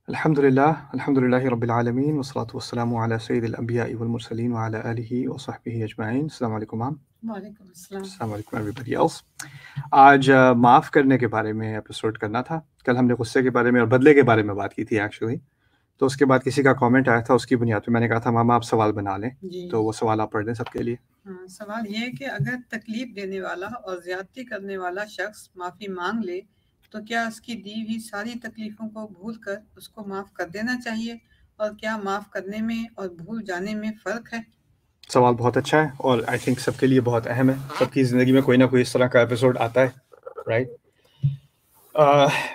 الحمد للہ رب العالمین والصلاة والسلام علی سید الانبیاء والمرسلین وعلی آلہ وصحبہ اجمعین۔ السلام علیکم مام۔ وعلیکم السلام۔ السلام علیکم ایوری ایلس۔ آج معاف کرنے کے بارے میں ایپیسوڈ کرنا تھا۔ کل ہم نے غصے کے بارے میں اور بدلے کے بارے میں بات کی تھی ایکچولی، تو اس کے بعد کسی کا کامنٹ آیا تھا، اس کی بنیاد پہ میں نے کہا تھا ماما آپ سوال بنا لیں، تو وہ سوال آپ پڑھ دیں سب کے لیے۔ سوال یہ ہے کہ اگر تکلیف دینے والا اور زیادتی کرنے والا شخص معافی مانگ لے تو کیا اس کی دی ہوئی ساری تکلیفوں کو بھول کر اس کو معاف کر دینا چاہیے، اور کیا معاف کرنے میں اور بھول جانے میں فرق ہے؟ سوال بہت اچھا ہے اور آئی تھنک سب کے لیے بہت اہم ہے۔ سب کی زندگی میں کوئی نہ کوئی اس طرح کا ایپیسوڈ آتا ہے، رائٹ؟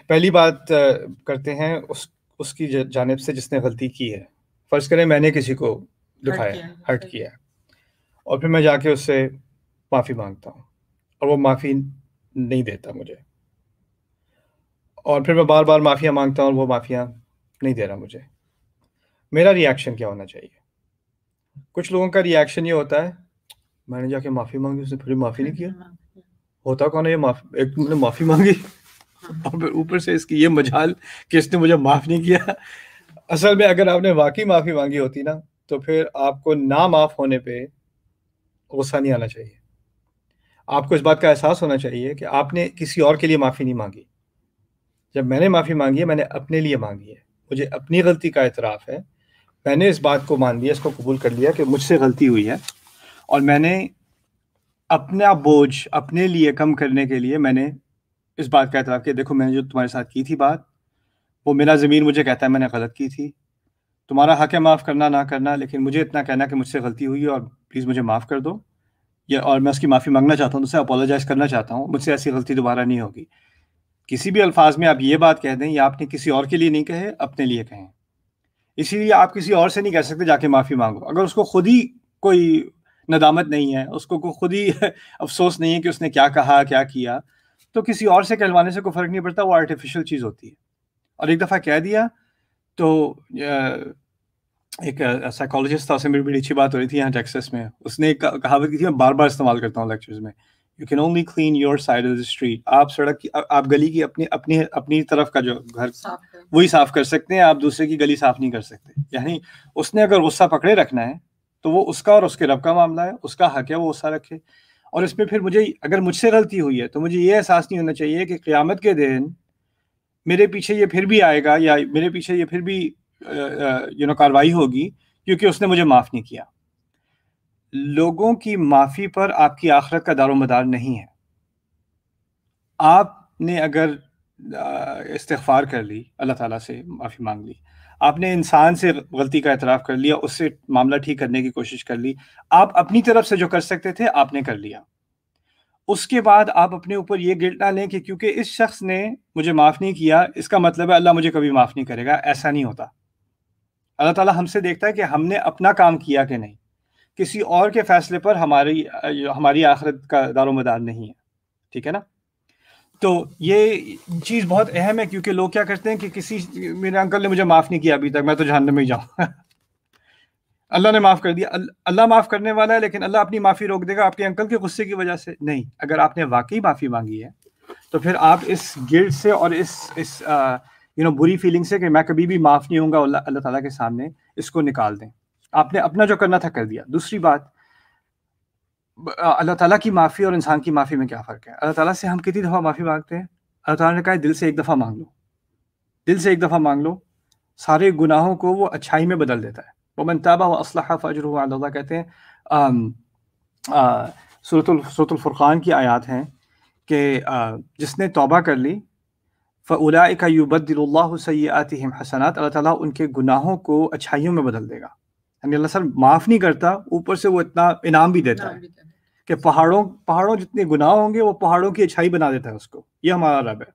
پہلی بات کرتے ہیں اس کی جانب سے جس نے غلطی کی ہے۔ فرض کریں میں نے کسی کو دکھایا، ہرٹ کیا، اور پھر میں جا کے اس سے معافی مانگتا ہوں اور وہ معافی نہیں دیتا مجھے، اور پھر میں بار بار معافیاں مانگتا ہوں اور وہ معافیاں نہیں دے رہا مجھے، میرا ری ایکشن کیا ہونا چاہیے؟ کچھ لوگوں کا ری ایکشن یہ ہوتا ہے میں نے جا کے معافی مانگی، اس نے پھر معافی نہیں کیا۔ ہوتا کون ہے یہ ایک نے معافی مانگی اور پھر اوپر سے اس کی یہ مجال کہ اس نے مجھے معاف نہیں کیا۔ اصل میں اگر آپ نے واقعی معافی مانگی ہوتی نا تو پھر آپ کو نہ معاف ہونے پہ غصہ نہیں آنا چاہیے۔ آپ کو اس بات کا احساس ہونا چاہیے کہ آپ نے کسی اور کے لیے معافی نہیں مانگی۔ جب میں نے معافی مانگی ہے میں نے اپنے لیے مانگی ہے، مجھے اپنی غلطی کا اعتراف ہے، میں نے اس بات کو مان لیا، اس کو قبول کر لیا کہ مجھ سے غلطی ہوئی ہے، اور میں نے اپنا بوجھ اپنے لیے کم کرنے کے لیے میں نے اس بات کا اعتراف کیا دیکھو میں نے جو تمہارے ساتھ کی تھی بات، وہ میرا ضمیر مجھے کہتا ہے میں نے غلط کی تھی، تمہارا حق ہے معاف کرنا نہ کرنا، لیکن مجھے اتنا کہنا کہ مجھ سے غلطی ہوئی ہے اور پلیز مجھے معاف کر دو، اور میں اس کی معافی مانگنا چاہتا ہوں، تو اسے اپولوجائز کرنا چاہتا ہوں، مجھ سے ایسی غلطی دوبارہ نہیں ہوگی۔ کسی بھی الفاظ میں آپ یہ بات کہہ دیں یا آپ نے کسی اور کے لیے نہیں کہے، اپنے لیے کہیں۔ اسی لیے آپ کسی اور سے نہیں کہہ سکتے جا کے معافی مانگو اگر اس کو خود ہی کوئی ندامت نہیں ہے، اس کو خود ہی افسوس نہیں ہے کہ اس نے کیا کہا کیا کیا، تو کسی اور سے کہلوانے سے کوئی فرق نہیں پڑتا، وہ آرٹیفیشل چیز ہوتی ہے۔ اور ایک دفعہ کہہ دیا تو ایک سائیکالوجسٹ تھا، اس سے میری بڑی اچھی بات ہو رہی تھی یہاں ٹیکسس میں، اس نے ایک کہاوت کی تھی، میں بار بار استعمال کرتا ہوں لیکچرز میں، you can only clean your side of the street. آپ سڑک کی، آپ گلی کی اپنی طرف کا جو گھر وہی صاف کر سکتے ہیں، آپ دوسرے کی گلی صاف نہیں کر سکتے۔ یعنی اس نے اگر غصہ پکڑے رکھنا ہے تو وہ اس کا اور اس کے رب کا معاملہ ہے، اس کا حق ہے وہ غصہ رکھے۔ اور اس میں پھر مجھے اگر مجھ سے غلطی ہوئی ہے تو مجھے یہ احساس نہیں ہونا چاہیے کہ قیامت کے دن میرے پیچھے یہ پھر بھی آئے گا یا میرے پیچھے یہ پھر بھی کاروائی ہوگی کیونکہ اس نے مجھے معاف نہیں کیا۔ لوگوں کی معافی پر آپ کی آخرت کا دار و مدار نہیں ہے۔ آپ نے اگر استغفار کر لی، اللہ تعالیٰ سے معافی مانگ لی، آپ نے انسان سے غلطی کا اعتراف کر لیا، اس سے معاملہ ٹھیک کرنے کی کوشش کر لی، آپ اپنی طرف سے جو کر سکتے تھے آپ نے کر لیا۔ اس کے بعد آپ اپنے اوپر یہ گلٹ نہ لیں کہ کیونکہ اس شخص نے مجھے معاف نہیں کیا اس کا مطلب ہے اللہ مجھے کبھی معاف نہیں کرے گا۔ ایسا نہیں ہوتا۔ اللہ تعالیٰ ہم سے دیکھتا ہے کہ ہم نے اپنا کام کیا کہ نہیں، کسی اور کے فیصلے پر ہماری آخرت کا دار و مدار نہیں ہے، ٹھیک ہے نا؟ تو یہ چیز بہت اہم ہے، کیونکہ لوگ کیا کرتے ہیں کہ میرے انکل نے مجھے معاف نہیں کیا ابھی تک، میں تو جہنم میں ہی جاؤں۔ اللہ نے معاف کر دیا، اللہ معاف کرنے والا ہے، لیکن اللہ اپنی معافی روک دے گا آپ کے انکل کے غصے کی وجہ سے نہیں۔ اگر آپ نے واقعی معافی مانگی ہے تو پھر آپ اس گلٹ سے اور اس بری فیلنگ سے کہ میں کبھی بھی معاف نہیں ہوں گا اللہ تعالیٰ کے سامنے، اس کو نکال دیں۔ آپ نے اپنا جو کرنا تھا کر دیا۔ دوسری بات، اللہ تعالیٰ کی معافی اور انسان کی معافی میں کیا فرق ہے؟ اللہ تعالیٰ سے ہم کتنی دفعہ معافی مانگتے ہیں؟ اللہ تعالیٰ نے کہا ہے دل سے ایک دفعہ مانگ لو، دل سے ایک دفعہ مانگ لو، سارے گناہوں کو وہ اچھائی میں بدل دیتا ہے۔ وَمَن تَابَ وَأَصْلَحَ فَأَجْرُهُ عَلَى اللَّهِ، کہتے ہیں سورۃ الفرقان کی آیات ہیں کہ جس نے توبہ کر لی فَأُولَٰئِكَ يُبَدِّلُ اللَّهُ سَيِّئَاتِهِمْ حَسَنَاتٍ، اللہ تعالیٰ ان کے گناہوں کو اچھائیوں میں بدل دے گا۔ یعنی اللہ صرف معاف نہیں کرتا، اوپر سے وہ اتنا انعام بھی دیتا ہے کہ پہاڑوں جتنے گناہ ہوں گے وہ پہاڑوں کی اچھائی بنا دیتا ہے اس کو۔ یہ ہمارا رب ہے۔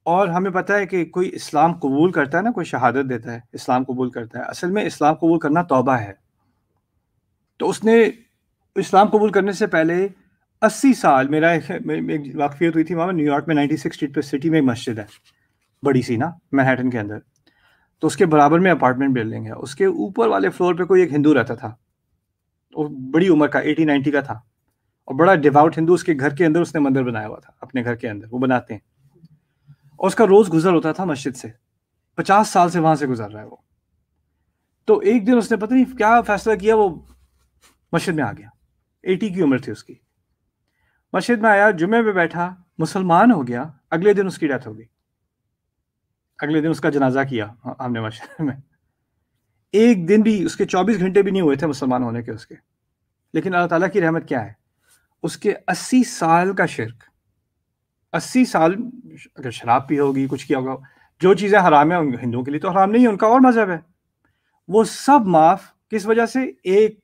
اور ہمیں پتہ ہے کہ کوئی اسلام قبول کرتا ہے نا، کوئی شہادت دیتا ہے، اسلام قبول کرتا ہے، اصل میں اسلام قبول کرنا توبہ ہے۔ تو اس نے اسلام قبول کرنے سے پہلے 80 سال، میرا ایک واقفیت ہوئی تھی وہاں نیو یارک میں 96 اسٹریٹ پہ سٹی میں ایک مسجد ہے بڑی سی نا، مینہٹن کے اندر، تو اس کے برابر میں اپارٹمنٹ بلڈنگ ہے، اس کے اوپر والے فلور پہ کوئی ایک ہندو رہتا تھا، وہ بڑی عمر کا 80-90 کا تھا، اور بڑا ڈیواؤٹ ہندو، اس کے گھر کے اندر اس نے مندر بنایا ہوا تھا، اپنے گھر کے اندر وہ بناتے ہیں، اور اس کا روز گزر ہوتا تھا مسجد سے، 50 سال سے وہاں سے گزر رہا ہے وہ. تو ایک دن اس نے پتہ نہیں کیا فیصلہ کیا, وہ مسجد میں آ گیا, 80 کی عمر تھی اس کی, مسجد میں آیا, جمعے پہ بیٹھا, مسلمان ہو گیا. اگلے دن اس کی ڈیتھ ہو گئی, اگلے دن اس کا جنازہ کیا ہم نے مسجد میں. ایک دن بھی اس کے 24 گھنٹے بھی نہیں ہوئے تھے مسلمان ہونے کے اس کے. لیکن اللہ تعالیٰ کی رحمت کیا ہے, اس کے 80 سال کا شرک, 80 سال اگر شراب پی ہوگی, کچھ کیا ہوگا, جو چیزیں حرام ہیں ہندوؤں کے لیے تو حرام نہیں ہے, ان کا اور مذہب ہے, وہ سب معاف. کس وجہ سے؟ ایک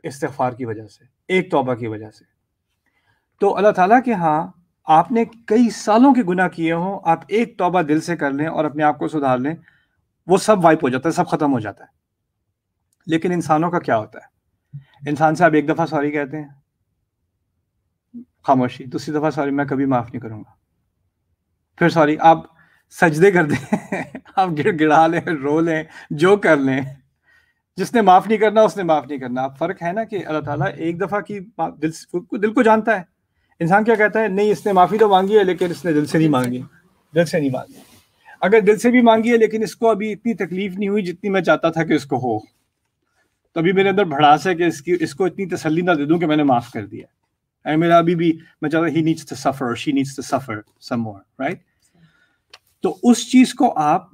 استغفار کی وجہ سے, ایک توبہ کی وجہ سے. تو اللہ تعالیٰ کے ہاں آپ نے کئی سالوں کے گناہ کیے ہوں, آپ ایک توبہ دل سے کر لیں اور اپنے آپ کو سدھار لیں, وہ سب وائپ ہو جاتا ہے, سب ختم ہو جاتا ہے. لیکن انسانوں کا کیا ہوتا ہے, انسان سے آپ ایک دفعہ سوری کہتے ہیں, خاموشی, دوسری دفعہ سوری میں کبھی معاف نہیں کروں گا, پھر سوری, آپ سجدے کر دیں, آپ گڑ گڑا لیں, رو لیں, جو کر لیں, جس نے معاف نہیں کرنا اس نے معاف نہیں کرنا. اب فرق ہے نا کہ اللہ تعالیٰ ایک دفعہ کی دل کو جانتا ہے. انسان کیا کہتا ہے, نہیں اس نے معافی تو مانگی ہے لیکن اس نے دل سے نہیں مانگی, دل سے نہیں مانگی. اگر دل سے بھی مانگی ہے لیکن اس کو ابھی اتنی تکلیف نہیں ہوئی جتنی میں چاہتا تھا کہ اس کو ہو, تو ابھی میرے اندر بھڑاس ہے کہ اس کو اتنی تسلی نہ دے دوں کہ میں نے معاف کر دیا. میرا ابھی بھی میں چاہتا ہوں he needs to suffer, she needs to suffer some more, right? تو اس چیز کو آپ,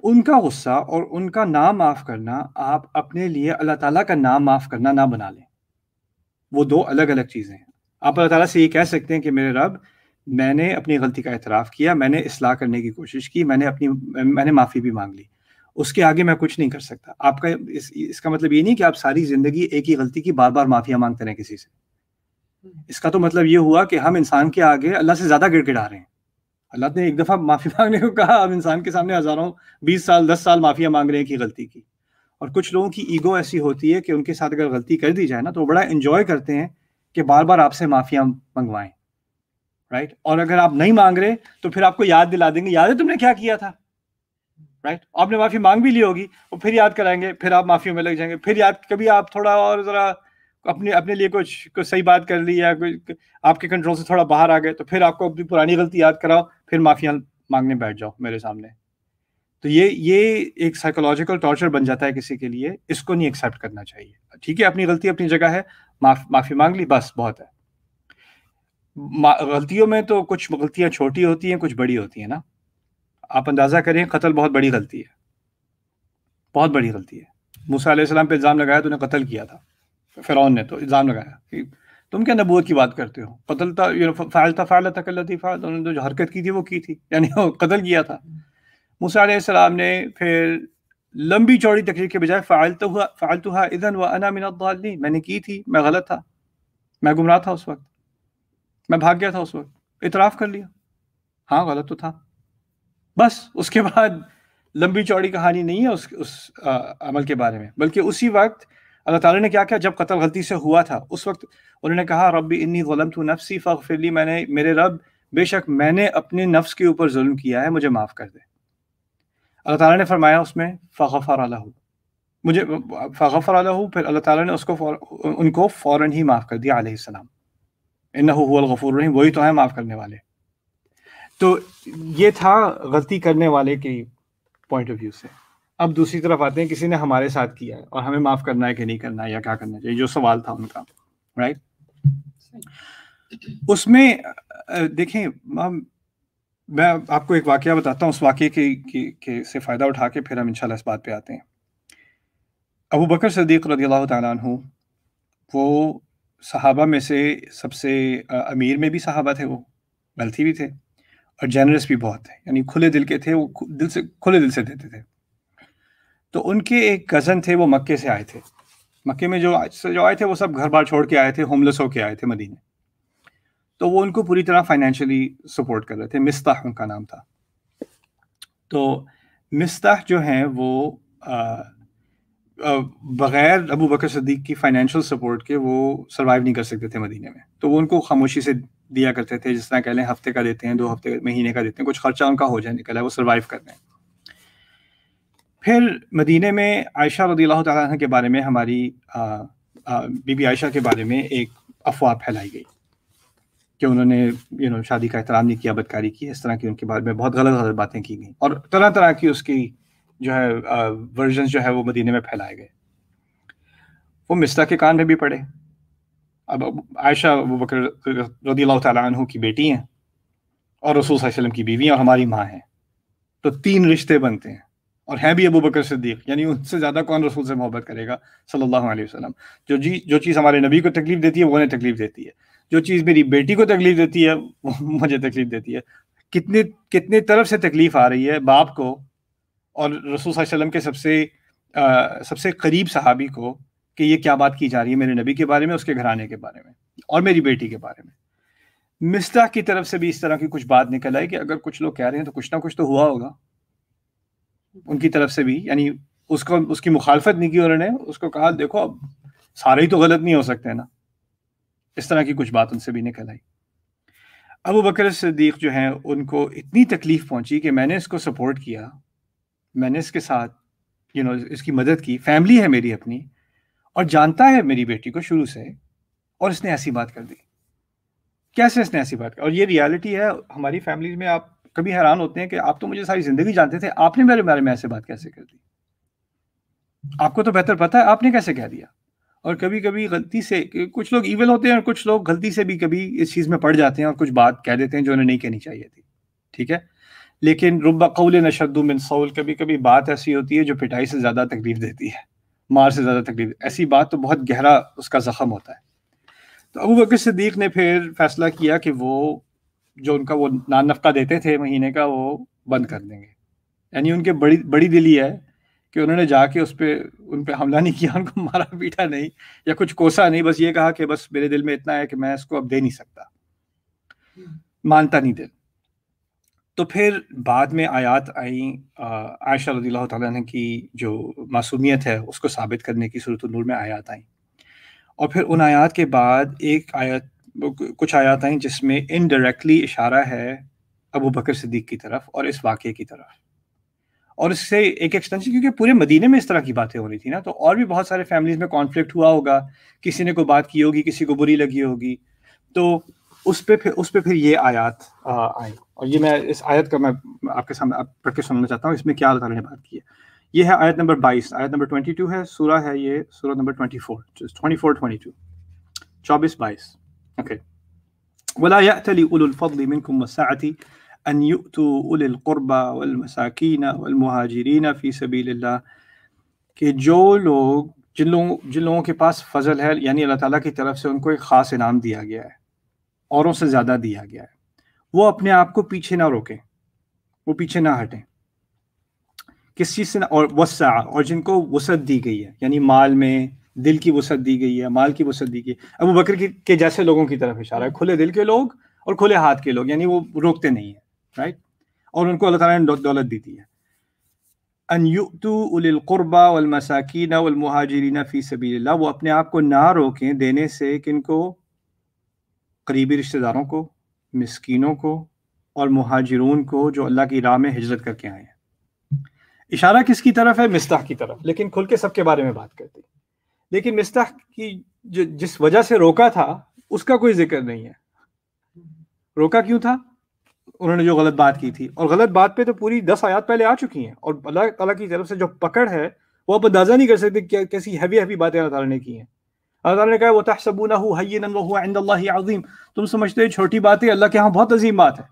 ان کا غصہ اور ان کا نام معاف کرنا, آپ اپنے لیے اللہ تعالیٰ کا نام معاف کرنا نہ بنا لیں. وہ دو الگ الگ چیزیں ہیں. آپ اللہ تعالیٰ سے یہ کہہ سکتے ہیں کہ میرے رب, میں نے اپنی غلطی کا اعتراف کیا, میں نے اصلاح کرنے کی کوشش کی, میں نے معافی بھی مانگ لی, اس کے آگے میں کچھ نہیں کر سکتا. آپ کا اس کا مطلب یہ نہیں کہ آپ ساری زندگی ایک ہی غلطی کی بار بار معافیاں مانگتے رہیں کسی سے. اس کا تو مطلب یہ ہوا کہ ہم انسان کے آگے اللہ سے زیادہ گڑ گڑا رہے ہیں. اللہ نے ایک دفعہ معافی مانگنے کو کہا, اب انسان کے سامنے ہزاروں 20 سال 10 سال معافیاں مانگ رہے ہیں کی غلطی کی. اور کچھ لوگوں کی ایگو ایسی ہوتی ہے کہ ان کے ساتھ اگر غلطی کر دی جائے نا تو وہ بڑا انجوائے کرتے ہیں کہ بار بار آپ سے معافیاں منگوائیں, رائٹ. اور اگر آپ نہیں مانگ رہے تو پھر آپ کو یاد دلا دیں گے, یاد ہے تم نے کیا کیا تھا, رائٹ. آپ نے معافی مانگ بھی لی ہوگی, وہ پھر یاد کرائیں گے, پھر آپ معافیوں میں لگ جائیں گے, پھر یاد کبھی آپ تھوڑا اور ذرا اپنے لیے کچھ صحیح بات کر لی یا آپ کے کنٹرول سے تھوڑا باہر آ گئے تو پھر آپ کو اپنی پرانی غلطی یاد کراؤ, پھر معافیاں مانگنے بیٹھ جاؤ میرے سامنے. تو یہ ایک سائیکولوجیکل ٹارچر بن جاتا ہے کسی کے لیے, اس کو نہیں ایکسیپٹ کرنا چاہیے. ٹھیک ہے, اپنی غلطی اپنی جگہ ہے, معافی مانگ لی, بس بہت ہے. غلطیوں میں تو کچھ غلطیاں چھوٹی ہوتی ہیں, کچھ بڑی ہوتی ہیں نا. آپ اندازہ کریں, قتل بہت بڑی غلطی ہے, بہت بڑی غلطی ہے. موسیٰ علیہ السلام پہ الزام لگایا تو انہیں قتل کیا تھا, فرعون نے تو الزام لگایا کہ تم کیا نبوت کی بات کرتے ہو, قتل تھا, فعلتک التی فعلت, انہوں نے جو حرکت کی تھی وہ کی تھی, یعنی قتل کیا تھا. موسیٰ علیہ السلام نے پھر لمبی چوڑی تقریر کے بجائے فعلتها اذا وانا من الضالین, میں نے کی تھی, میں غلط تھا, میں گمراہ تھا اس وقت, میں بھاگ گیا تھا اس وقت, اعتراف کر لیا, ہاں غلط تو تھا. بس اس کے بعد لمبی چوڑی کہانی نہیں ہے اس عمل کے بارے میں, بلکہ اسی وقت اللہ تعالیٰ نے کیا کیا, جب قتل غلطی سے ہوا تھا اس وقت انہوں نے کہا ربی انی ظلمت نفسی فاغفر لی, میرے رب بے شک میں نے اپنے نفس کے اوپر ظلم کیا ہے, مجھے معاف کر دے. اللہ تعالیٰ نے فرمایا اس میں فغفر لہ, مجھے فغفر لہ, پھر اللہ تعالیٰ نے ان کو فوراً ہی معاف کر دیا علیہ السلام. انہ هو الغفور الرحیم, وہی تو ہے معاف کرنے والے. تو یہ تھا غلطی کرنے والے کی پوائنٹ آف ویو سے. اب دوسری طرف آتے ہیں, کسی نے ہمارے ساتھ کیا ہے اور ہمیں معاف کرنا ہے کہ نہیں کرنا ہے یا کیا کرنا چاہیے, جو سوال تھا ان کا, رائٹ. اس میں دیکھیں, میں آپ کو ایک واقعہ بتاتا ہوں, اس واقعے کے سے فائدہ اٹھا کے پھر ہم انشاءاللہ اس بات پہ آتے ہیں. ابو بکر صدیق رضی اللہ تعالیٰ عنہ, وہ صحابہ میں سے سب سے امیر میں بھی صحابہ تھے, وہ ویلتھی بھی تھے اور جنرس بھی بہت تھے, یعنی کھلے دل کے تھے, وہ کھلے دل سے دیتے تھے. تو ان کے ایک کزن تھے, وہ مکے سے آئے تھے. مکے میں جو آئے تھے وہ سب گھر بار چھوڑ کے آئے تھے, ہوملیس ہو کے آئے تھے مدینے. تو وہ ان کو پوری طرح فائنینشلی سپورٹ کر رہے تھے. مستح ان کا نام تھا. تو مستح جو ہیں وہ بغیر ابو بکر صدیق کی فائنینشیل سپورٹ کے وہ سروائیو نہیں کر سکتے تھے مدینے میں. تو وہ ان کو خاموشی سے دیا کرتے تھے, جس طرح کہہ لیں ہفتے کا دیتے ہیں, 2 ہفتے مہینے کا دیتے ہیں, کچھ خرچہ ان کا ہو جائے نکلا ہے, وہ سروائیو کر رہے ہیں. پھر مدینے میں عائشہ رضی اللہ تعالیٰ عنہ کے بارے میں, ہماری بی بی عائشہ کے بارے میں ایک افواہ پھیلائی گئی. کہ انہوں نے شادی کا احترام نہیں کیا، بدکاری کی، اس طرح کی ان کے بارے میں بہت غلط غلط باتیں کی گئیں، اور طرح طرح کی اس کی جو ہے ورژنز جو ہے وہ مدینے میں پھیلائے گئے. وہ مصطح کے کان میں بھی پڑے. اب عائشہ ابوبکر رضی اللہ تعالیٰ عنہ کی بیٹی ہیں، اور رسول صلی اللہ علیہ وسلم کی بیوی اور ہماری ماں ہیں، تو 3 رشتے بنتے ہیں، اور ہیں بھی ابوبکر صدیق، یعنی ان سے زیادہ کون رسول سے محبت کرے گا صلی اللہ علیہ وسلم. جو چیز ہمارے نبی کو تکلیف دیتی ہے وہ انہیں تکلیف دیتی ہے، جو چیز میری بیٹی کو تکلیف دیتی ہے وہ مجھے تکلیف دیتی ہے. کتنے طرف سے تکلیف آ رہی ہے باپ کو اور رسول صلی اللہ علیہ وسلم کے سب سے قریب صحابی کو، کہ یہ کیا بات کی جا رہی ہے میرے نبی کے بارے میں، اس کے گھرانے کے بارے میں، اور میری بیٹی کے بارے میں. مصطح کی طرف سے بھی اس طرح کی کچھ بات نکل آئی کہ اگر کچھ لوگ کہہ رہے ہیں تو کچھ نہ کچھ تو ہوا ہوگا ان کی طرف سے بھی، یعنی اس کی مخالفت نہیں کی انہوں نے، اس کو کہا دیکھو اب سارے ہی تو غلط نہیں ہو سکتے نا. اس طرح کی کچھ بات ان سے بھی نکل آئی. ابو بکر صدیق جو ہیں ان کو اتنی تکلیف پہنچی کہ میں نے اس کو سپورٹ کیا، میں نے اس کے ساتھ اس کی مدد کی، فیملی ہے میری اپنی، اور جانتا ہے میری بیٹی کو شروع سے، اور اس نے ایسی بات کر دی. کیسے اس نے ایسی بات کر؟ اور یہ ریالٹی ہے ہماری فیملیز میں. آپ کبھی حیران ہوتے ہیں کہ آپ تو مجھے ساری زندگی جانتے تھے، آپ نے میرے بارے میں ایسے بات کیسے کر دی؟ آپ کو تو بہتر پتہ ہے، آپ نے کیسے کہہ دیا؟ اور کبھی کبھی غلطی سے، کچھ لوگ ایول ہوتے ہیں اور کچھ لوگ غلطی سے بھی کبھی اس چیز میں پڑ جاتے ہیں اور کچھ بات کہہ دیتے ہیں جو انہیں نہیں کہنی چاہیے تھی. ٹھیک ہے، لیکن رب قول اشد من صول، کبھی کبھی بات ایسی ہوتی ہے جو پٹائی سے زیادہ تکلیف دیتی ہے، مار سے زیادہ تکلیف. ایسی بات تو بہت گہرا اس کا زخم ہوتا ہے. تو ابو بکر صدیق نے پھر فیصلہ کیا کہ وہ جو ان کا وہ نان نفقہ دیتے تھے مہینے کا، وہ بند کر دیں گے. یعنی ان کے بڑی دلی ہے کہ انہوں نے جا کے ان پہ حملہ نہیں کیا، ان کو مارا پیٹا نہیں یا کچھ کوسا نہیں، بس یہ کہا کہ بس میرے دل میں اتنا ہے کہ میں اس کو اب دے نہیں سکتا، مانتا نہیں دل. تو پھر بعد میں آیات آئیں عائشہ رضی اللہ تعالیٰ عنہ کی جو معصومیت ہے اس کو ثابت کرنے کی، سورۃ النور میں آیات آئیں. اور پھر ان آیات کے بعد کچھ آیات آئیں جس میں انڈائریکٹلی اشارہ ہے ابو بکر صدیق کی طرف اور اس واقعے کی طرف. اور اس سے ایک ایکسٹینشن، کیونکہ پورے مدینے میں اس طرح کی باتیں ہو رہی تھی نا، تو اور بھی بہت سارے فیملیز میں کانفلکٹ ہوا ہوگا، کسی نے کوئی بات کی ہوگی، کسی کو بری لگی ہوگی، تو اس پہ پھر یہ آیات آئیں. اور یہ میں اس آیت کا میں آپ کے سامنے پڑھ کے سننا چاہتا ہوں، اس میں کیا اللہ تعالیٰ نے بات کی ہے. یہ ہے آیت نمبر 22، آیت نمبر 22 ہے، سورہ ہے یہ، سورہ نمبر 24 22. اوکے. وَلَا يَأْتَلِ أُولُو الْفَضْلِ مِنْكُمْ وَالسَّعَةِ أَنْ يُؤْتُوا أُولِي الْقُرْبَى وَالْمَسَاكِينَ وَالْمُهَاجِرِينَ فِي سَبِيلِ اللَّهِ، کہ جو لوگ جن لوگوں کے پاس فضل ہے، یعنی اللہ تعالیٰ کی طرف سے ان کو ایک خاص انعام دیا گیا ہے، اوروں سے زیادہ دیا گیا ہے، وہ اپنے آپ کو پیچھے نہ روکیں، وہ پیچھے نہ ہٹیں. کس چیز سے؟ اور وسع، اور جن کو وسعت دی گئی ہے، یعنی مال میں دل کی وسعت دی گئی ہے، مال کی وسعت دی گئی ہے. ابو بکر کے جیسے لوگوں کی طرف اشارہ ہے، کھلے دل کے لوگ اور کھلے ہاتھ کے لوگ، یعنی وہ روکتے نہیں ہیں، رائٹ. اور ان کو اللہ تعالیٰ نے دولت دی ہے. ان یؤتوا اولی القربى والمساکین والمہاجرین فی سبیل اللہ، وہ اپنے آپ کو نہ روکیں دینے سے، کن کو؟ قریبی رشتہ داروں کو، مسکینوں کو، اور مہاجرون کو جو اللہ کی راہ میں ہجرت کر کے آئے ہیں. اشارہ کس کی طرف ہے؟ مصطح کی طرف، لیکن کھل کے سب کے بارے میں بات کرتے ہیں. لیکن مصطح کی جس وجہ سے روکا تھا اس کا کوئی ذکر نہیں ہے. روکا کیوں تھا؟ انہوں نے جو غلط بات کی تھی، اور غلط بات پہ تو پوری 10 آیات پہلے آ چکی ہیں، اور اللہ تعالیٰ کی طرف سے جو پکڑ ہے وہ آپ اندازہ نہیں کر سکتے کیسی ہیوی باتیں اللہ تعالیٰ نے کی ہیں. اللہ تعالیٰ نے کہا وَتَحْسَبُونَهُ هَيِّنًا وَهُوَ عِندَ اللَّهِ عَظِيمٌ، تم سمجھتے ہو چھوٹی بات ہے، اللہ کے ہاں بہت عظیم بات ہے.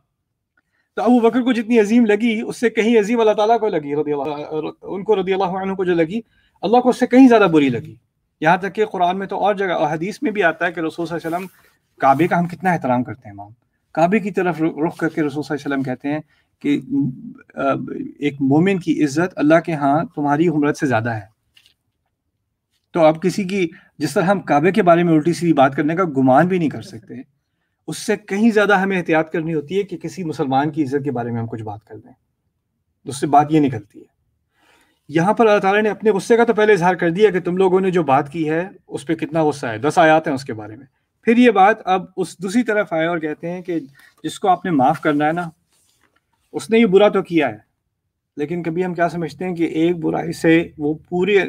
تو ابو بکر کو جتنی عظیم لگی اس سے کہیں عظیم اللہ تعالیٰ کو لگی، ان کو رضی اللہ عنہ کو جو لگی، اللہ کو اس سے کہیں زیادہ بری لگی. یہاں تک کہ قرآن میں تو اور جگہ اور حدیث میں بھی آتا ہے کہ رسول صلی اللہ علیہ وسلم کعبے کا ہم کتنا احترام کرتے ہیں. کعبے کی طرف رخ کر کے رسول صلی اللہ علیہ وسلم کہتے ہیں کہ ایک مومن کی عزت اللہ کے ہاں تمہاری عمرت سے زیادہ ہے. تو اب کسی کی، جس طرح ہم کعبے کے بارے میں الٹی سیدھی بات کرنے کا گمان بھی نہیں کر سکتے، اس سے کہیں زیادہ ہمیں احتیاط کرنی ہوتی ہے کہ کسی مسلمان کی عزت کے بارے میں ہم کچھ بات کر دیں. اس سے بات یہ نکلتی ہے. یہاں پر اللہ تعالیٰ نے اپنے غصے کا تو پہلے اظہار کر دیا کہ تم لوگوں نے جو بات کی ہے اس پہ کتنا غصہ ہے، 10 آیات ہیں اس کے بارے میں. پھر یہ بات اب اس دوسری طرف آئے اور کہتے ہیں کہ جس کو آپ نے معاف کرنا ہے نا، اس نے یہ برا تو کیا ہے، لیکن کبھی ہم کیا سمجھتے ہیں کہ ایک برائی سے وہ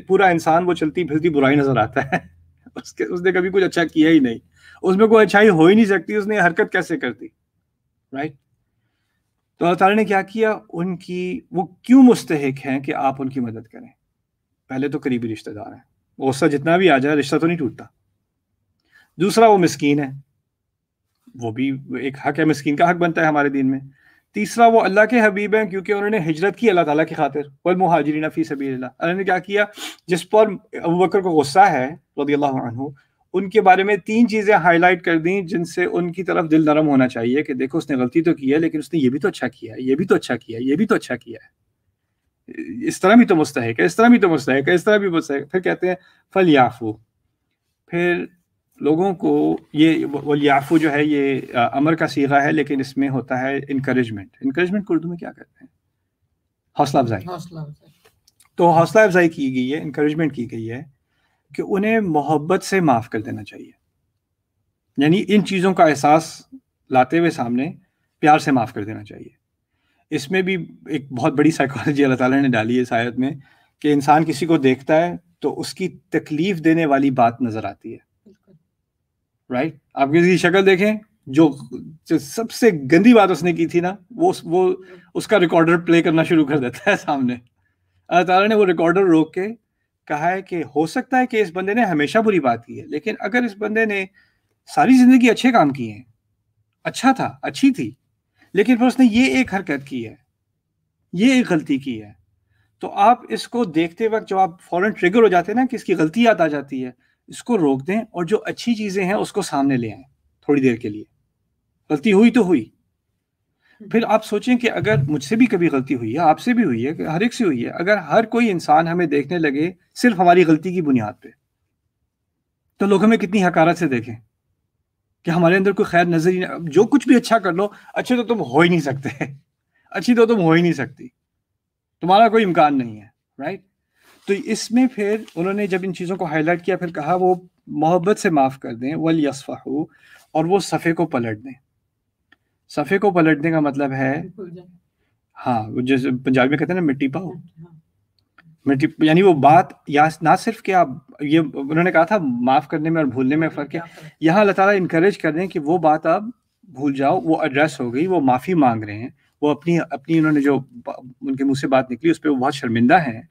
پورا انسان وہ چلتی پھرتی برائی نظر آتا ہے. اس نے کبھی کچھ اچھا کیا ہی نہیں, اس میں کوئی اچھائی ہو ہی نہیں سکتی, اس نے حرکت کیسے کرتی, رائٹ. تو اللہ تعالیٰ نے کیا کیا, ان کی وہ کیوں مستحق ہیں کہ آپ ان کی مدد کریں. پہلے تو قریبی رشتہ دار ہیں, غصہ جتنا بھی آ جائے رشتہ تو نہیں ٹوٹتا. دوسرا وہ مسکین ہے, وہ بھی ایک حق ہے, مسکین کا حق بنتا ہے ہمارے دین میں. تیسرا وہ اللہ کے حبیب ہیں کیونکہ انہوں نے ہجرت کی اللہ تعالیٰ کی خاطر, والمہاجرین فی سبیل اللہ. اللہ نے کیا کیا, جس پر ابو بکر کو غصہ ہے رضی اللہ عنہ, ان کے بارے میں 3 چیزیں ہائی لائٹ کر دیں جن سے ان کی طرف دل نرم ہونا چاہیے کہ دیکھو اس نے غلطی تو کی ہے لیکن اس نے یہ بھی تو اچھا کیا ہے, یہ بھی تو اچھا کیا ہے, یہ بھی تو اچھا کیا ہے, اس طرح بھی تو مستحق ہے, اس طرح بھی تو مستحق ہے, اس طرح بھی مستحق. پھر کہتے ہیں فلیعفو, پھر لوگوں کو یہ ولیعفو جو ہے یہ امر کا صیغہ ہے لیکن اس میں ہوتا ہے انکریجمنٹ. انکریجمنٹ کو اردو میں کیا کہتے ہیں؟ حوصلہ افزائی. تو حوصلہ افزائی کی گئی ہے, انکریجمنٹ کی گئی ہے کہ انہیں محبت سے معاف کر دینا چاہیے. یعنی ان چیزوں کا احساس لاتے ہوئے سامنے پیار سے معاف کر دینا چاہیے. اس میں بھی ایک بہت بڑی سائیکالوجی اللہ تعالیٰ نے ڈالی ہے اس آیت میں کہ انسان کسی کو دیکھتا ہے تو اس کی تکلیف دینے والی بات نظر آتی ہے, رائٹ. آپ کسی کی شکل دیکھیں, جو سب سے گندی بات اس نے کی تھی نا, وہ اس کا ریکارڈر پلے کرنا شروع کر دیتا ہے سامنے. اللہ تعالیٰ نے وہ ریکارڈر روک کے کہا ہے کہ ہو سکتا ہے کہ اس بندے نے ہمیشہ بری بات کی ہے, لیکن اگر اس بندے نے ساری زندگی اچھے کام کیے ہیں, اچھا تھا, اچھی تھی, لیکن پھر اس نے یہ ایک حرکت کی ہے, یہ ایک غلطی کی ہے, تو آپ اس کو دیکھتے وقت جو آپ فوراً ٹریگر ہو جاتے ہیں نا کہ اس کی غلطی یاد آ جاتی ہے, اس کو روک دیں اور جو اچھی چیزیں ہیں اس کو سامنے لے آئیں تھوڑی دیر کے لیے. غلطی ہوئی تو ہوئی. پھر آپ سوچیں کہ اگر مجھ سے بھی کبھی غلطی ہوئی ہے, آپ سے بھی ہوئی ہے, کہ ہر ایک سے ہوئی ہے, اگر ہر کوئی انسان ہمیں دیکھنے لگے صرف ہماری غلطی کی بنیاد پہ, تو لوگ ہمیں کتنی حقارت سے دیکھیں کہ ہمارے اندر کوئی خیر نظر ہی نہیں. جو کچھ بھی اچھا کر لو, اچھے تو تم ہو ہی نہیں سکتے, اچھی تو تم ہو ہی نہیں سکتی, تمہارا کوئی امکان نہیں ہے, رائٹ. تو اس میں پھر انہوں نے جب ان چیزوں کو ہائی لائٹ کیا, پھر کہا وہ محبت سے معاف کر دیں, وَلْيَصْفَحُوا, اور وہ صفحے کو پلٹ دیں. صفحے کو پلٹنے کا مطلب ہے, ہاں, جیسے پنجابی میں کہتے ہیں نا مٹی پاؤ, مٹی, یعنی وہ بات یا نہ صرف کہ آپ, یہ انہوں نے کہا تھا معاف کرنے میں اور بھولنے میں فرق ہے, یہاں اللہ تعالیٰ انکریج کر رہے ہیں کہ وہ بات آپ بھول جاؤ, وہ ایڈریس ہو گئی, وہ معافی مانگ رہے ہیں, وہ اپنی انہوں نے جو ان کے منہ سے بات نکلی اس پہ وہ بہت شرمندہ ہیں,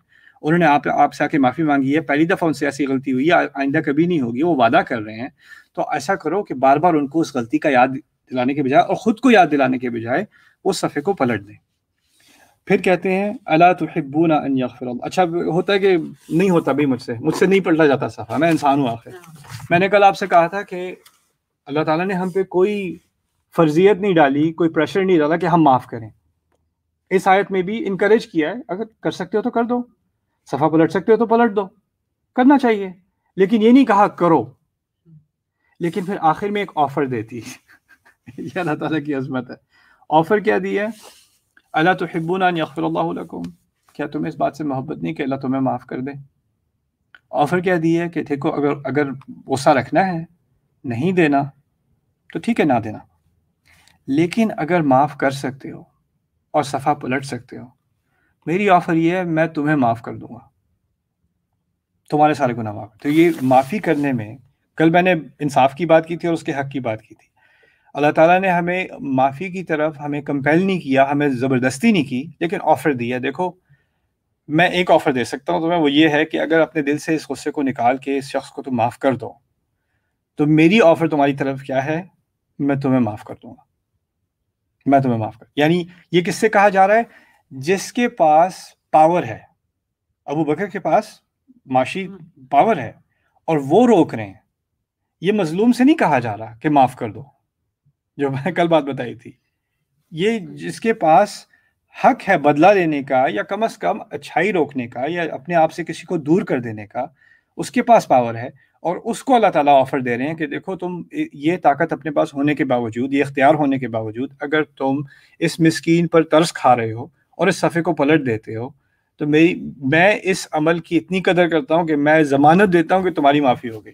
انہوں نے آپ سے آ کے معافی مانگی ہے, پہلی دفعہ ان سے ایسی غلطی ہوئی ہے, آئندہ کبھی نہیں ہوگی, وہ وعدہ کر رہے ہیں. تو ایسا کرو کہ بار بار ان کو اس غلطی کا یاد دلانے کے بجائے اور خود کو یاد دلانے کے بجائے وہ صفحے کو پلٹ دیں. پھر کہتے ہیں الا تحبون ان یغفر اللہ. اچھا ہوتا ہے کہ نہیں ہوتا بھی, مجھ سے نہیں پلٹا جاتا صفحہ, میں انسان ہوں آخر. میں نے کل آپ سے کہا تھا کہ اللہ تعالیٰ نے ہم پہ کوئی فرضیت نہیں ڈالی, کوئی پریشر نہیں ڈالا کہ ہم معاف کریں. اس آیت میں بھی انکریج کیا ہے, اگر کر سکتے ہو تو کر دو, صفحہ پلٹ سکتے ہو تو پلٹ دو, کرنا چاہیے, لیکن یہ نہیں کہا کرو. لیکن پھر آخر میں ایک آفر دیتی ہے, یہ اللہ تعالیٰ کی عظمت ہے. آفر کیا دی ہے, الا تحبون ان یغفر اللہ لکم, کیا تمہیں اس بات سے محبت نہیں کہ اللہ تمہیں معاف کر دے. آفر کیا دی ہے کہ دیکھو اگر غصہ رکھنا ہے, نہیں دینا تو ٹھیک ہے, نہ دینا, لیکن اگر معاف کر سکتے ہو اور صفحہ پلٹ سکتے ہو, میری آفر یہ ہے میں تمہیں معاف کر دوں گا, تمہارے سارے گناہ معاف. تو یہ معافی کرنے میں, کل میں نے انصاف کی بات کی تھی اور اس کے حق کی بات کی تھی. اللہ تعالیٰ نے ہمیں معافی کی طرف ہمیں کمپیل نہیں کیا, ہمیں زبردستی نہیں کی, لیکن آفر دیا. دیکھو میں ایک آفر دے سکتا ہوں تمہیں, وہ یہ ہے کہ اگر اپنے دل سے اس غصے کو نکال کے اس شخص کو تم معاف کر دو, تو میری آفر تمہاری طرف کیا ہے, میں تمہیں معاف کر دوں گا, میں تمہیں معاف کر. یعنی یہ کس سے کہا جا رہا ہے, جس کے پاس پاور ہے. ابو بکر کے پاس معاشی پاور ہے اور وہ روک رہے ہیں. یہ مظلوم سے نہیں کہا جا رہا کہ معاف کر دو, جو میں نے کل بات بتائی تھی. یہ جس کے پاس حق ہے بدلہ لینے کا, یا کم از کم اچھائی روکنے کا, یا اپنے آپ سے کسی کو دور کر دینے کا, اس کے پاس پاور ہے. اور اس کو اللہ تعالیٰ آفر دے رہے ہیں کہ دیکھو تم یہ طاقت اپنے پاس ہونے کے باوجود, یہ اختیار ہونے کے باوجود, اگر تم اس مسکین پر ترس کھا رہے ہو اور اس صفحے کو پلٹ دیتے ہو, تو میں اس عمل کی اتنی قدر کرتا ہوں کہ میں ضمانت دیتا ہوں کہ تمہاری معافی ہو گئی.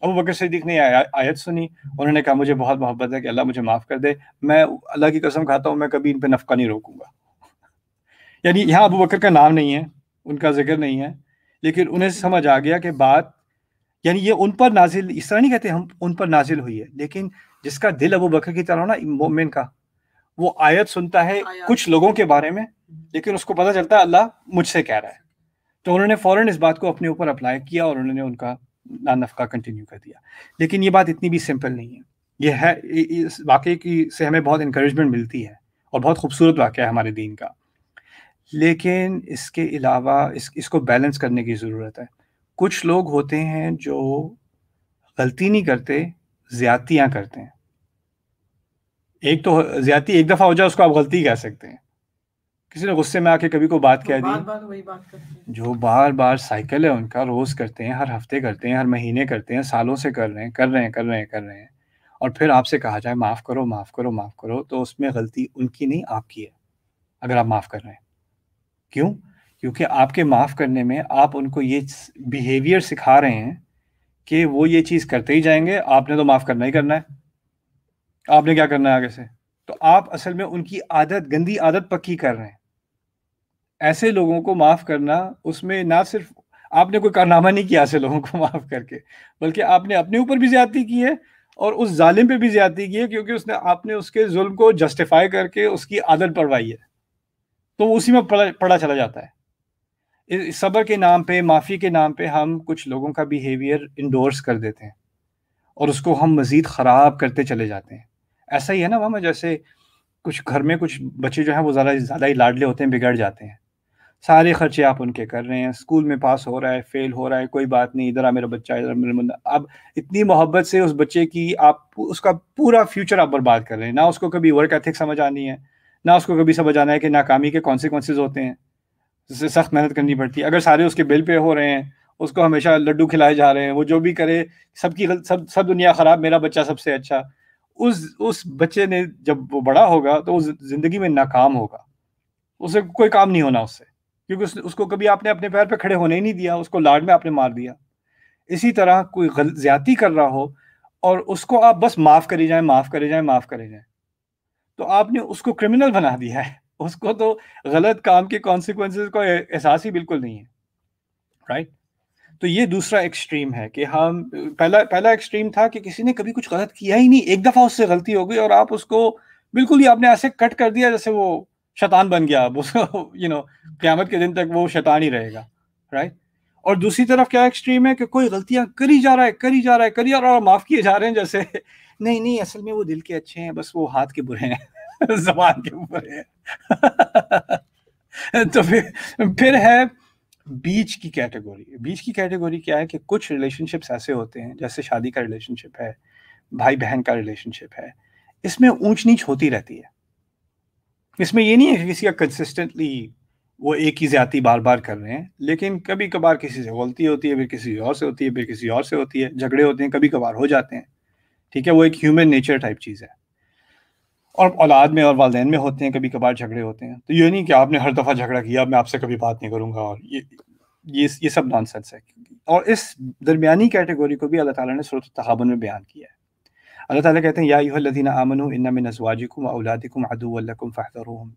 ابو بکر صدیق نے آیت سنی, انہوں نے کہا مجھے بہت محبت ہے کہ اللہ مجھے معاف کر دے, میں اللہ کی قسم کھاتا ہوں میں کبھی ان پہ نفقہ نہیں روکوں گا. یعنی یہاں ابو بکر کا نام نہیں ہے, ان کا ذکر نہیں ہے, لیکن انہیں سمجھ آ گیا کہ بات یعنی یہ ان پر نازل، اس طرح نہیں کہتے ہم ان پر نازل ہوئی ہے، لیکن جس کا دل ابو بکر کی طرح نا مومن کا، وہ آیت سنتا ہے کچھ لوگوں کے بارے میں، لیکن اس کو پتہ چلتا ہے اللہ مجھ سے کہہ رہا ہے، تو انہوں نے فوراً اس بات کو اپنے اوپر اپلائی کیا اور انہوں نے ان کا نفقہ کنٹینیو کر دیا. لیکن یہ بات اتنی بھی سمپل نہیں ہے. یہ ہے، اس واقعے کی سے ہمیں بہت انکریجمنٹ ملتی ہے اور بہت خوبصورت واقعہ ہے ہمارے دین کا، لیکن اس کے علاوہ اس کو بیلنس کرنے کی ضرورت ہے. کچھ لوگ ہوتے ہیں جو غلطی نہیں کرتے، زیادتیاں کرتے ہیں. ایک تو زیادتی ایک دفعہ ہو جائے اس کو آپ غلطی کہہ سکتے ہیں. کسی نے غصے میں آ کے کبھی کو بات کہہ دی، وہی بات کرتے ہیں جو بار بار سائیکل ہے ان کا، روز کرتے ہیں، ہر ہفتے کرتے ہیں، ہر مہینے کرتے ہیں، سالوں سے کر رہے ہیں، اور پھر آپ سے کہا جائے معاف کرو معاف کرو معاف کرو، تو اس میں غلطی ان کی نہیں آپ کی ہے اگر آپ معاف کر رہے ہیں. کیوں؟ کیونکہ آپ کے معاف کرنے میں آپ ان کو یہ بیہیویئر سکھا رہے ہیں کہ وہ یہ چیز کرتے ہی جائیں گے، آپ نے تو معاف کرنا ہی کرنا ہے، آپ نے کیا کرنا ہے آگے سے. تو آپ اصل میں ان کی عادت، گندی عادت پکی کر رہے ہیں. ایسے لوگوں کو معاف کرنا، اس میں نہ صرف آپ نے کوئی کارنامہ نہیں کیا ایسے لوگوں کو معاف کر کے، بلکہ آپ نے اپنے اوپر بھی زیادتی کی ہے اور اس ظالم پہ بھی زیادتی کی ہے، کیونکہ آپ نے اس کے ظلم کو جسٹیفائی کر کے اس کی عادت پڑوائی ہے، تو اسی میں پڑا چلا جاتا ہے. صبر کے نام پہ، معافی کے نام پہ ہم کچھ لوگوں کا بیہیویئر انڈورس کر دیتے ہیں اور اس کو ہم مزید خراب کرتے چلے جاتے ہیں. ایسا ہی ہے نا ماما، جیسے کچھ گھر میں کچھ بچے جو ہیں وہ زیادہ ہی لاڈلے ہوتے ہیں، بگڑ جاتے ہیں. سارے خرچے آپ ان کے کر رہے ہیں، اسکول میں پاس ہو رہا ہے، فیل ہو رہا ہے، کوئی بات نہیں، ادھر آ میرا بچہ، ادھر میرا بندہ. اب اتنی محبت سے اس بچے کی آپ اس کا پورا فیوچر آپ برباد کر رہے ہیں. نہ اس کو کبھی ورک ایتھک سمجھ آنی ہے، نہ اس کو کبھی سمجھ آنا ہے کہ ناکامی کے کانسیکوینسز ہوتے ہیں، جس سے سخت محنت کرنی پڑتی ہے. اگر سارے اس کے بل پہ ہو رہے ہیں، اس کو ہمیشہ لڈو کھلائے جا رہے ہیں، وہ جو بھی کرے سب دنیا خراب، میرا بچہ سب سے اچھا. اس بچے نے جب وہ بڑا ہوگا تو وہ زندگی میں ناکام ہوگا، اسے کوئی کام نہیں ہونا اس سے، کیونکہ اس کو کبھی آپ نے اپنے پیر پہ کھڑے ہونے ہی نہیں دیا، اس کو لاڈ میں آپ نے مار دیا. اسی طرح کوئی زیادتی کر رہا ہو اور اس کو آپ بس معاف کرے جائیں معاف کرے جائیں معاف کرے جائیں، تو آپ نے اس کو کرمنل بنا دیا ہے. اس کو تو غلط کام کے کانسیکوینسز کا احساس ہی بالکل نہیں ہے، رائٹ؟ تو یہ دوسرا ایکسٹریم ہے کہ ہم پہلا ایکسٹریم تھا کہ کسی نے کبھی کچھ غلط کیا ہی نہیں، ایک دفعہ اس سے غلطی ہو گئی اور آپ اس کو بالکل ہی آپ نے ایسے کٹ کر دیا جیسے وہ شیطان بن گیا، قیامت کے دن تک وہ شیطان ہی رہے گا، رائٹ؟ اور دوسری طرف کیا ایکسٹریم ہے کہ کوئی غلطیاں کری جا رہا ہے اور معاف کیے جا رہے ہیں، جیسے نہیں اصل میں وہ دل کے اچھے ہیں، بس وہ ہاتھ کے برے ہیں زبان کے برے ہیں. تو پھر ہے بیچ کی کیٹیگوری کیا ہے کہ کچھ ریلیشن شپس ایسے ہوتے ہیں، جیسے شادی کا ریلیشن شپ ہے، بھائی بہن کا ریلیشن شپ ہے، اس میں اونچ نیچ ہوتی رہتی ہے. اس میں یہ نہیں ہے کہ کسی کا کنسسٹنٹلی وہ ایک ہی زیادتی بار بار کر رہے ہیں، لیکن کبھی کبھار کسی سے غلطی ہوتی ہے، پھر کسی اور سے ہوتی ہے، پھر کسی اور سے ہوتی ہے، جھگڑے ہوتے ہیں، کبھی کبھار ہو جاتے ہیں، ٹھیک ہے، وہ ایک ہیومن نیچر ٹائپ چیز ہے. اور اولاد میں اور والدین میں ہوتے ہیں، کبھی کبھار جھگڑے ہوتے ہیں. تو یہ نہیں کہ آپ نے ہر دفعہ جھگڑا کیا میں آپ سے کبھی بات نہیں کروں گا، اور یہ سب نان سینس ہے. اور اس درمیانی کیٹیگوری کو بھی اللہ تعالیٰ نے سورۃ التغابن میں بیان کیا ہے. اللہ تعالیٰ کہتے ہیں یا ایھا الذین آمنوا ان من ازواجکم واولادکم عدوا لکم فاحذروہم،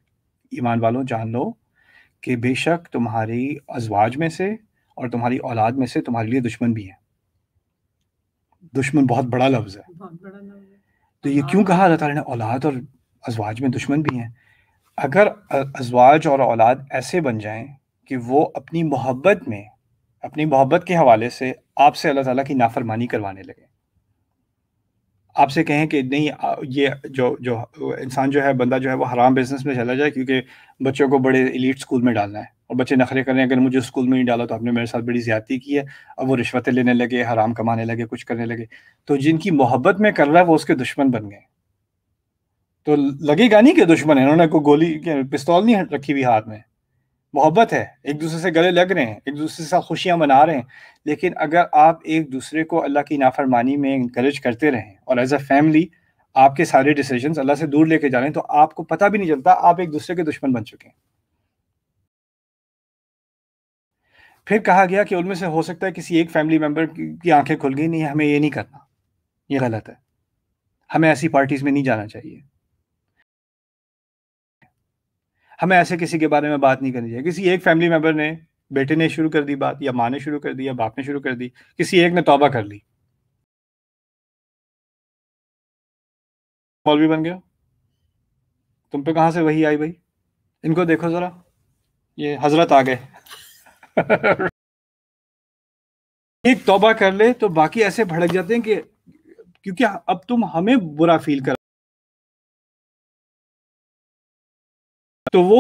ایمان والوں جان لو کہ بے شک تمہاری ازواج میں سے اور تمہاری اولاد میں سے تمہارے لیے دشمن بھی ہیں. دشمن بہت بڑا لفظ ہے. تو یہ کیوں کہا اللہ تعالیٰ نے اولاد اور ازواج میں دشمن بھی ہیں؟ اگر ازواج اور اولاد ایسے بن جائیں کہ وہ اپنی محبت کے حوالے سے آپ سے اللہ تعالیٰ کی نافرمانی کروانے لگے، آپ سے کہیں کہ نہیں یہ جو انسان جو ہے، بندہ جو ہے وہ حرام بزنس میں چلا جائے کیونکہ بچوں کو بڑے ایلیٹ اسکول میں ڈالنا ہے، اور بچے نخرے کر رہے ہیں اگر مجھے اسکول میں نہیں ڈالا تو آپ نے میرے ساتھ بڑی زیادتی کی ہے، اب وہ رشوتیں لینے لگے، حرام کمانے لگے، کچھ کرنے لگے، تو جن کی محبت میں کر رہا ہے وہ اس کے دشمن بن گئے. تو لگے گا نہیں کہ دشمن ہے، انہوں نے کوئی گولی پستول نہیں رکھی ہوئی ہاتھ میں، محبت ہے، ایک دوسرے سے گلے لگ رہے ہیں، ایک دوسرے کے ساتھ خوشیاں منا رہے ہیں. لیکن اگر آپ ایک دوسرے کو اللہ کی نافرمانی میں انکریج کرتے رہیں اور ایز اے فیملی آپ کے سارے ڈیسیجنز اللہ سے دور لے کے جا رہے ہیں، تو آپ کو پتہ بھی نہیں چلتا آپ ایک دوسرے کے دشمن بن چکے ہیں. پھر کہا گیا کہ ان میں سے ہو سکتا ہے کسی ایک فیملی ممبر کی آنکھیں کھل گئی، نہیں ہمیں یہ نہیں کرنا، یہ غلط ہے، ہمیں ایسی پارٹیز میں نہیں جانا چاہیے، ہمیں ایسے کسی کے بارے میں بات نہیں کرنی چاہیے. کسی ایک فیملی ممبر نے بیٹے نے شروع کر دی بات، یا ماں نے شروع کر دی، یا باپ نے شروع کر دی، کسی ایک نے توبہ کر لی، مولوی بن گیا، تم پہ کہاں سے وحی آئی بھائی؟ ان کو دیکھو ذرا، یہ حضرت آ گئے ایک توبہ کر لے تو باقی ایسے بھڑک جاتے ہیں کہ کیونکہ اب تم ہمیں برا فیل کر، تو وہ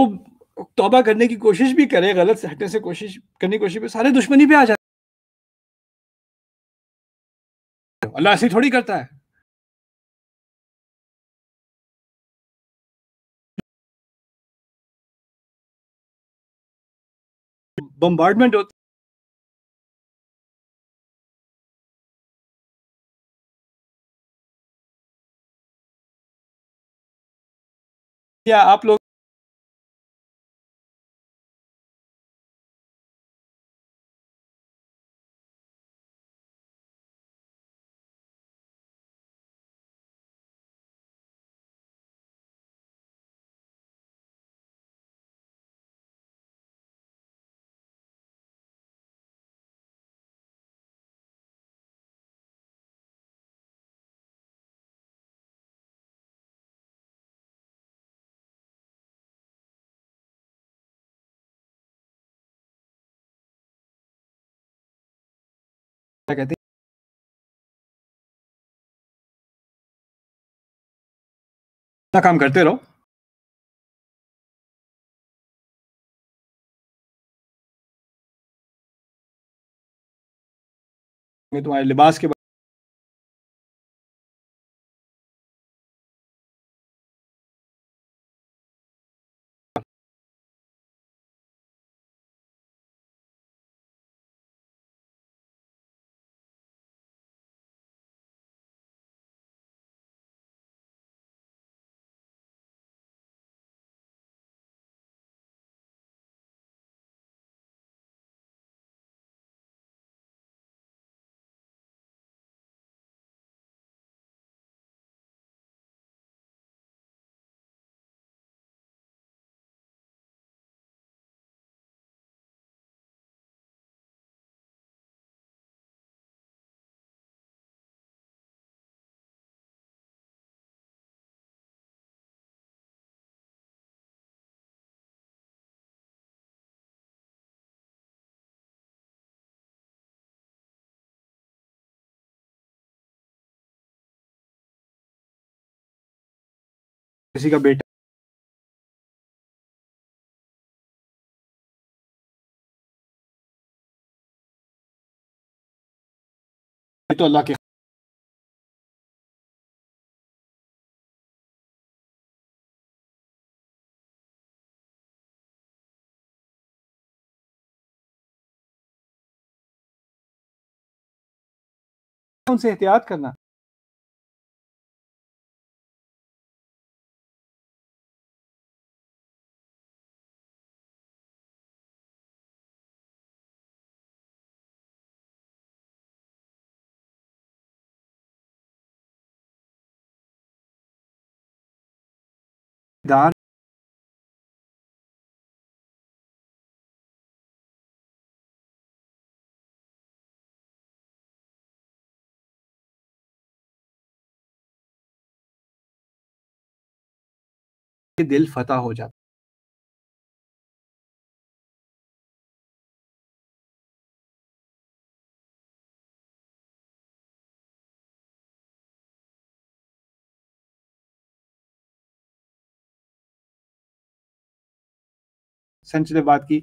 توبہ کرنے کی کوشش بھی کرے، غلط سے ہٹنے سے کوشش کرنے کی کوشش بھی، سارے دشمنی پہ آ جاتے ہیں۔ اللہ ایسے تھوڑی کرتا ہے، بمبارڈمنٹ ہوتا ہے، یا آپ لوگ کیا کہتے ہیں، اپنا کام کرتے رہو، تمہارے لباس کے کسی کا بیٹا ہے تو اللہ کے ان سے احتیاط کرنا، دار کے دل فتح ہو جاتا سنچلے بات کی